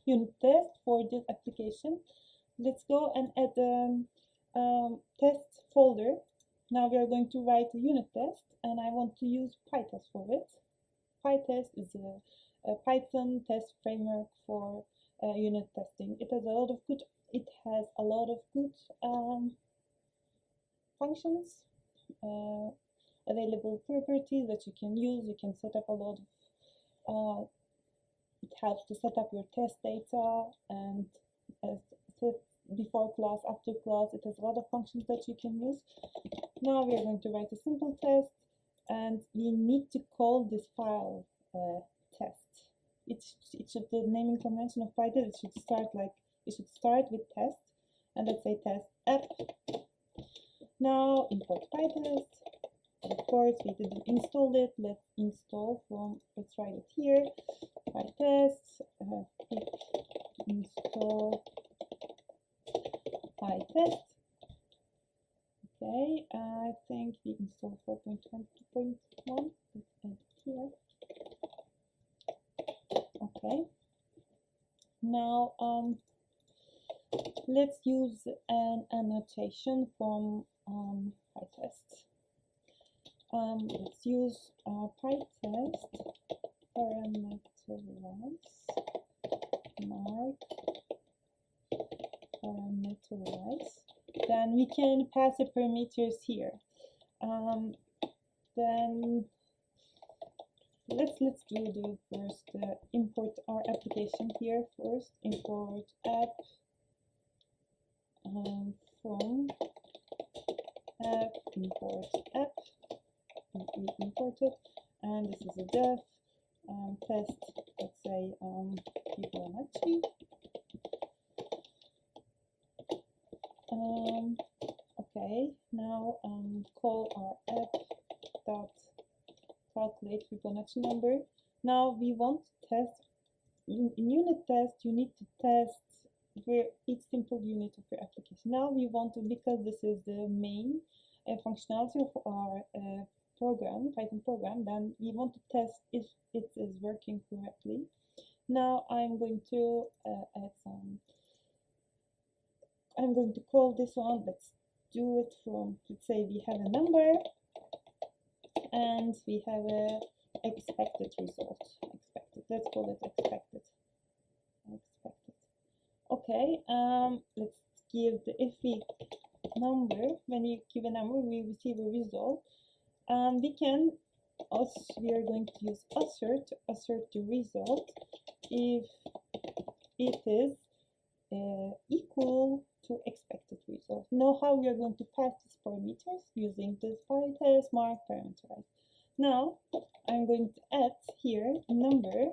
unit test for this application. Let's go and add a test folder. Now we are going to write a unit test, and I want to use pytest for it. Pytest is a Python test framework for unit testing. It has a lot of good functions, available properties that you can use. You can set up a lot of it helps to set up your test data and set before class, after class. It has a lot of functions that you can use. Now we are going to write a simple test, and we need to call this file test. The naming convention of pytest, it should start with test, and let's say test app. Now import pytest. Of course, we didn't install it. Let's write it here. Pytest, install pytest. Okay, I think we installed 4.20.1. Let's add here. Okay. Now let's use an annotation from pytest. Let's use pytest parameterize mark parameterize. Then we can pass the parameters here. Then let's do the first import our application here first. Import app from app, import app. We import it, and this is a def test. Let's say Fibonacci. Okay, now call our app dot calculate Fibonacci number. Now we want to test in unit test. You need to test where each simple unit of your application. Now we want to, because this is the main functionality of our Python program, then we want to test if it is working correctly. Now I'm going to add some. I'm going to call this one. Let's do it from. Let's say we have a number, and we have a expected result. Expected. Let's call it expected. Expected. Okay. Let's give the if we number. When you give a number, we receive a result. We are going to use assert to assert the result if it is equal to expected result. Know how we are going to pass these parameters using this pytest mark parameterize. Now I'm going to add here number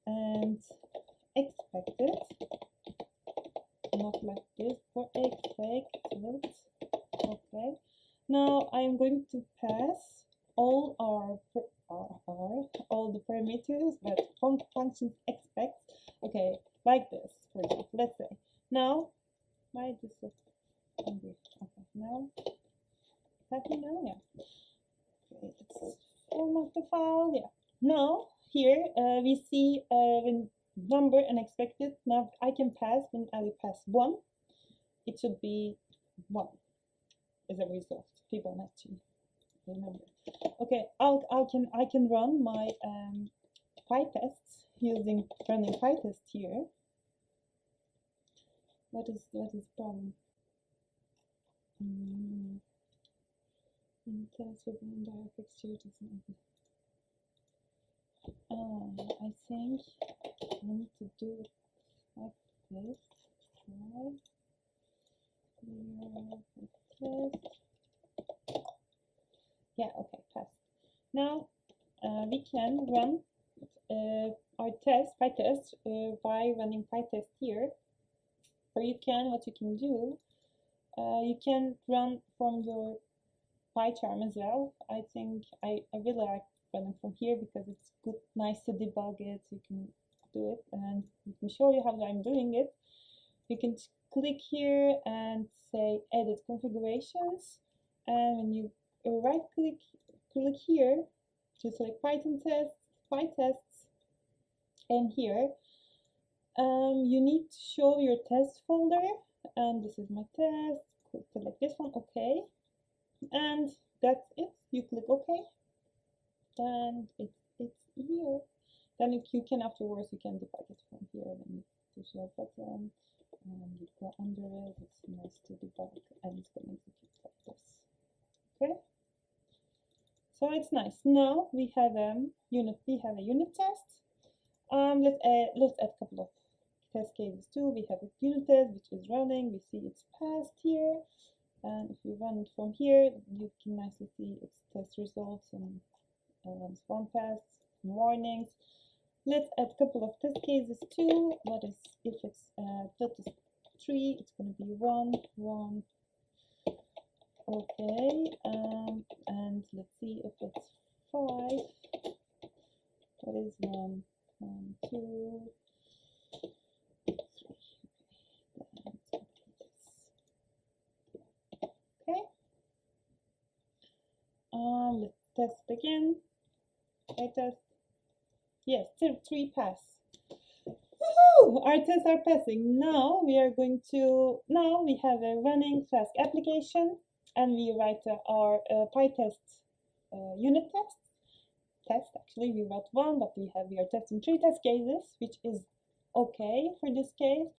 and expected, not like this, for expected. Okay. Now I'm going to pass all all the parameters that functions expect. Okay, like this, for example. Let's say now why this is angry. Okay, now happy now, yeah. Okay, let's format the file. Yeah. Now here we see when number and expected. Now I can pass when I will pass 1. It should be 1 as a result. Fibonacci number. Okay, I can run my pytests using running pytest here. What is problem? Test with indirect exterior doesn't. I think I need to do it like this. Try test. Yeah, okay, pass. Now we can run our pytest by running pytest here. Or what you can do, you can run from your PyCharm as well. I think I really like running from here because it's good, nice to debug it. You can do it, and let me show you how I'm doing it. You can click here and say edit configurations, and when you right click here to select Python tests, pytests, and here You need to show your test folder, and this is my test. Select this one, okay, and that's it. You click OK, and it's here. Then if you can afterwards, you can debug it from here. Then you push your button and you go under it. It's nice to debug, and it's going to execute like this. Okay. So it's nice. Now we have a unit. We have a unit test. Let's add a couple of test cases too. We have a unit test which is running. We see it's passed here, and if you run it from here, you can nicely see its test results and spawn pass warnings. Let's add a couple of test cases too. What is if it's PyTest 3? It's going to be 1, 1. Okay, and let's see if it's 5. That is 1, 1, 2, 3. Okay. Let's test again. Test. Yes, 3 pass. Woohoo! Our tests are passing. Now we have a running Flask application, and we write our pytest unit test. Actually, we wrote 1, but we are testing 3 test cases, which is okay for this case.